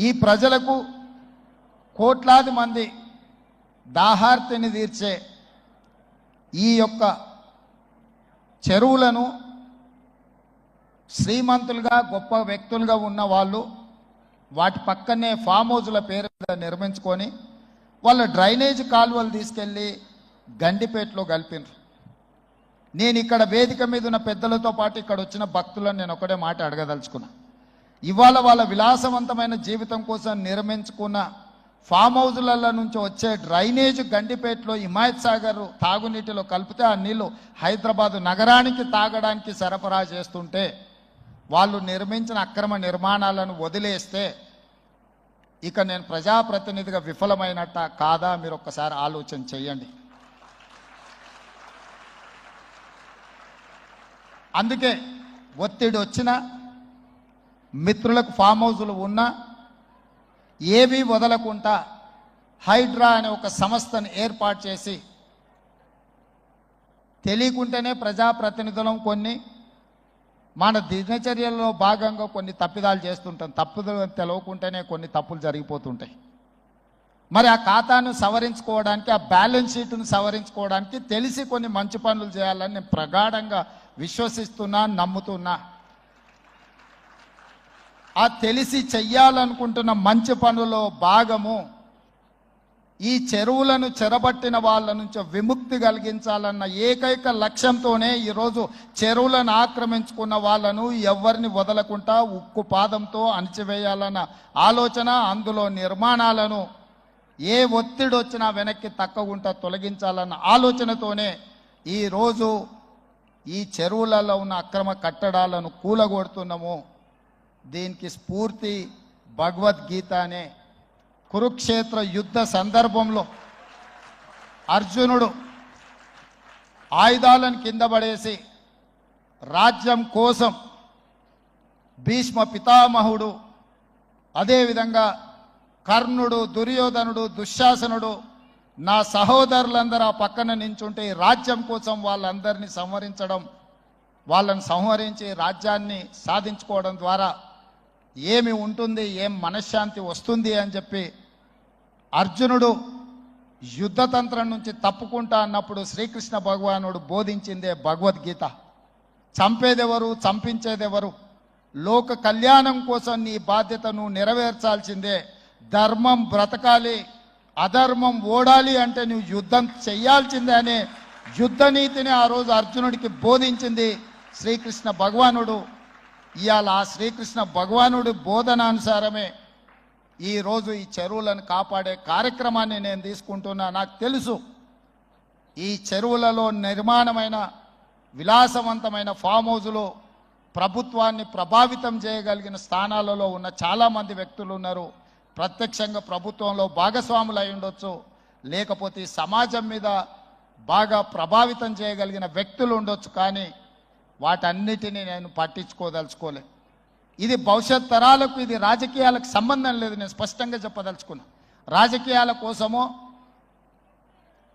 ఈ ప్రజలకు కోట్లాది మంది దాహార్తిని తీర్చే ఈ యొక్క చెరువులను శ్రీమంతులుగా గొప్ప వ్యక్తులుగా ఉన్న వాళ్ళు వాటి పక్కనే ఫామ్ హౌజుల పేరు నిర్మించుకొని వాళ్ళ డ్రైనేజ్ కాలువలు తీసుకెళ్ళి గండిపేటలో కలిపినారు. నేను ఇక్కడ వేదిక మీద ఉన్న పెద్దలతో పాటు ఇక్కడ వచ్చిన భక్తులను నేను ఒకటే మాట అడగదలుచుకున్నా. ఇవాళ వాళ్ళ విలాసవంతమైన జీవితం కోసం నిర్మించుకున్న ఫామ్ హౌజుల నుంచి వచ్చే డ్రైనేజ్ గండిపేటలో హిమాయత్ సాగర్ తాగునీటిలో కలిపితే ఆ నీళ్లు హైదరాబాదు నగరానికి తాగడానికి సరఫరా చేస్తుంటే వాళ్ళు నిర్మించిన అక్రమ నిర్మాణాలను వదిలేస్తే ఇక నేను ప్రజాప్రతినిధిగా విఫలమైనట్ట కాదా మీరు ఒక్కసారి ఆలోచన చెయ్యండి. అందుకే ఒత్తిడి వచ్చినా మిత్రులకు ఫామ్ హౌజులు ఉన్నా ఏవి వదలకుండా హైడ్రా అనే ఒక సంస్థను ఏర్పాటు చేసి తెలియకుంటేనే ప్రజాప్రతినిధులం కొన్ని మన దినచర్యల్లో భాగంగా కొన్ని తప్పిదాలు చేస్తుంటాం. తప్పులు తెలవకుంటేనే కొన్ని తప్పులు జరిగిపోతుంటాయి. మరి ఆ ఖాతాను సవరించుకోవడానికి ఆ బ్యాలెన్స్ షీట్ను సవరించుకోవడానికి తెలిసి కొన్ని మంచి పనులు చేయాలని నేను ప్రగాఢంగా విశ్వసిస్తున్నా, నమ్ముతున్నా. ఆ తెలిసి చెయ్యాలనుకుంటున్న మంచి పనులో భాగము ఈ చెరువులను చెరబట్టిన వాళ్ళ నుంచి విముక్తి కలిగించాలన్న ఏకైక లక్ష్యంతోనే ఈరోజు చెరువులను ఆక్రమించుకున్న వాళ్ళను ఎవరిని వదలకుండా ఉక్కు పాదంతో అణిచివేయాలన్న ఆలోచన, అందులో నిర్మాణాలను ఏ ఒత్తిడి వచ్చినా వెనక్కి తక్కకుండా తొలగించాలన్న ఆలోచనతోనే ఈరోజు ఈ చెరువులలో ఉన్న అక్రమ కట్టడాలను కూలగొడుతున్నాము. దీనికి స్ఫూర్తి భగవద్గీత అనే కురుక్షేత్ర యుద్ధ సందర్భంలో అర్జునుడు ఆయుధాలను కింద పడేసి రాజ్యం కోసం భీష్మ పితామహుడు, అదేవిధంగా కర్ణుడు, దుర్యోధనుడు, దుశ్శాసనుడు నా సహోదరులందరూ ఆ పక్కన నించుంటే రాజ్యం కోసం వాళ్ళందరినీ సంహరించడం, వాళ్ళని సంహరించి రాజ్యాన్ని సాధించుకోవడం ద్వారా ఏమి ఉంటుంది, ఏం మనశ్శాంతి వస్తుంది అని చెప్పి అర్జునుడు యుద్ధతంత్రం నుంచి తప్పుకుంటా అన్నప్పుడు శ్రీకృష్ణ భగవానుడు బోధించిందే భగవద్గీత. చంపేదెవరు, చంపించేదెవరు, లోక కళ్యాణం కోసం నీ బాధ్యతను నెరవేర్చాల్సిందే. ధర్మం బ్రతకాలి, అధర్మం ఓడాలి అంటే నువ్వు యుద్ధం చెయ్యాల్సిందే అనే యుద్ధ నీతిని ఆ రోజు అర్జునుడికి బోధించింది శ్రీకృష్ణ భగవానుడు. ఇవాళ ఆ శ్రీకృష్ణ భగవానుడి బోధనానుసారమే ఈరోజు ఈ చెరువులను కాపాడే కార్యక్రమాన్ని నేను తీసుకుంటున్నా. నాకు తెలుసు ఈ చెరువులలో నిర్మాణమైన విలాసవంతమైన ఫామ్ హౌజులు ప్రభుత్వాన్ని ప్రభావితం చేయగలిగిన స్థానాలలో ఉన్న చాలామంది వ్యక్తులు ఉన్నారు. ప్రత్యక్షంగా ప్రభుత్వంలో భాగస్వాములు అయి ఉండొచ్చు, లేకపోతే సమాజం మీద బాగా ప్రభావితం చేయగలిగిన వ్యక్తులు ఉండొచ్చు. కానీ వాటన్నిటినీ నేను పట్టించుకోదలుచుకోలే. ఇది భవిష్యత్ తరాలకు, ఇది రాజకీయాలకు సంబంధం లేదు. నేను స్పష్టంగా చెప్పదలుచుకున్నా. రాజకీయాల కోసమో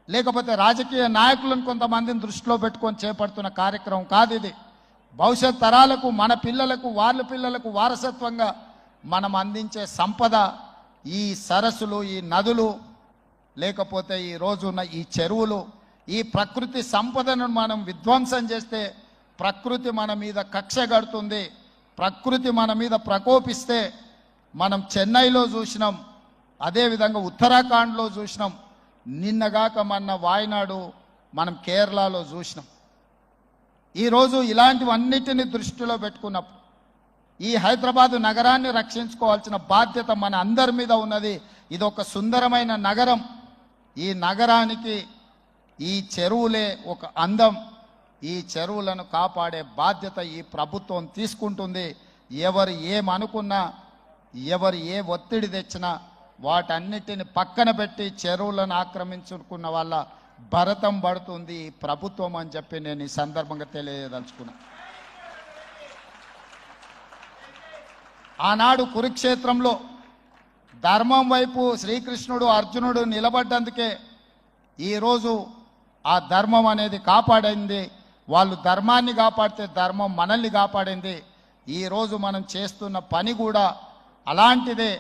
లేకపోతే రాజకీయ నాయకులను కొంతమందిని దృష్టిలో పెట్టుకొని చేపడుతున్న కార్యక్రమం కాదు ఇది. భవిష్యత్ తరాలకు, మన పిల్లలకు, వాళ్ళ పిల్లలకు వారసత్వంగా మనం అందించే సంపద ఈ సరస్సులు, ఈ నదులు, లేకపోతే ఈ రోజున్న ఈ చెరువులు. ఈ ప్రకృతి సంపదను మనం విధ్వంసం చేస్తే ప్రకృతి మన మీద కక్ష కడుతుంది. ప్రకృతి మన మీద ప్రకోపిస్తే మనం చెన్నైలో చూసినాం, అదేవిధంగా ఉత్తరాఖండ్లో చూసినాం, నిన్నగాక మొన్న వాయనాడు మనం కేరళలో చూసినాం. ఈరోజు ఇలాంటివన్నిటిని దృష్టిలో పెట్టుకున్నప్పుడు ఈ హైదరాబాదు నగరాన్ని రక్షించుకోవాల్సిన బాధ్యత మన అందరి మీద ఉన్నది. ఇది ఒక సుందరమైన నగరం. ఈ నగరానికి ఈ చెరువులే ఒక అందం. ఈ చెరువులను కాపాడే బాధ్యత ఈ ప్రభుత్వం తీసుకుంటుంది. ఎవరు ఏమనుకున్నా, ఎవరు ఏ ఒత్తిడి తెచ్చినా వాటన్నిటిని పక్కన పెట్టి చెరువులను ఆక్రమించుకున్న వాళ్ళ భరతం పడుతుంది ఈ ప్రభుత్వం అని చెప్పి నేను ఈ సందర్భంగా తెలియదలుచుకున్నా. ఆనాడు కురుక్షేత్రంలో ధర్మం వైపు శ్రీకృష్ణుడు, అర్జునుడు నిలబడ్డందుకే ఈరోజు ఆ ధర్మం అనేది కాపాడింది. వాళ్ళు ధర్మాన్ని కాపాడితే ధర్మం మనల్ని కాపాడింది. ఈరోజు మనం చేస్తున్న పని కూడా అలాంటిదే.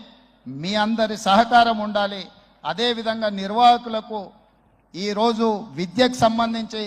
మీ అందరి సహకారం ఉండాలి. అదేవిధంగా నిర్వాహకులకు ఈరోజు విద్యకు సంబంధించి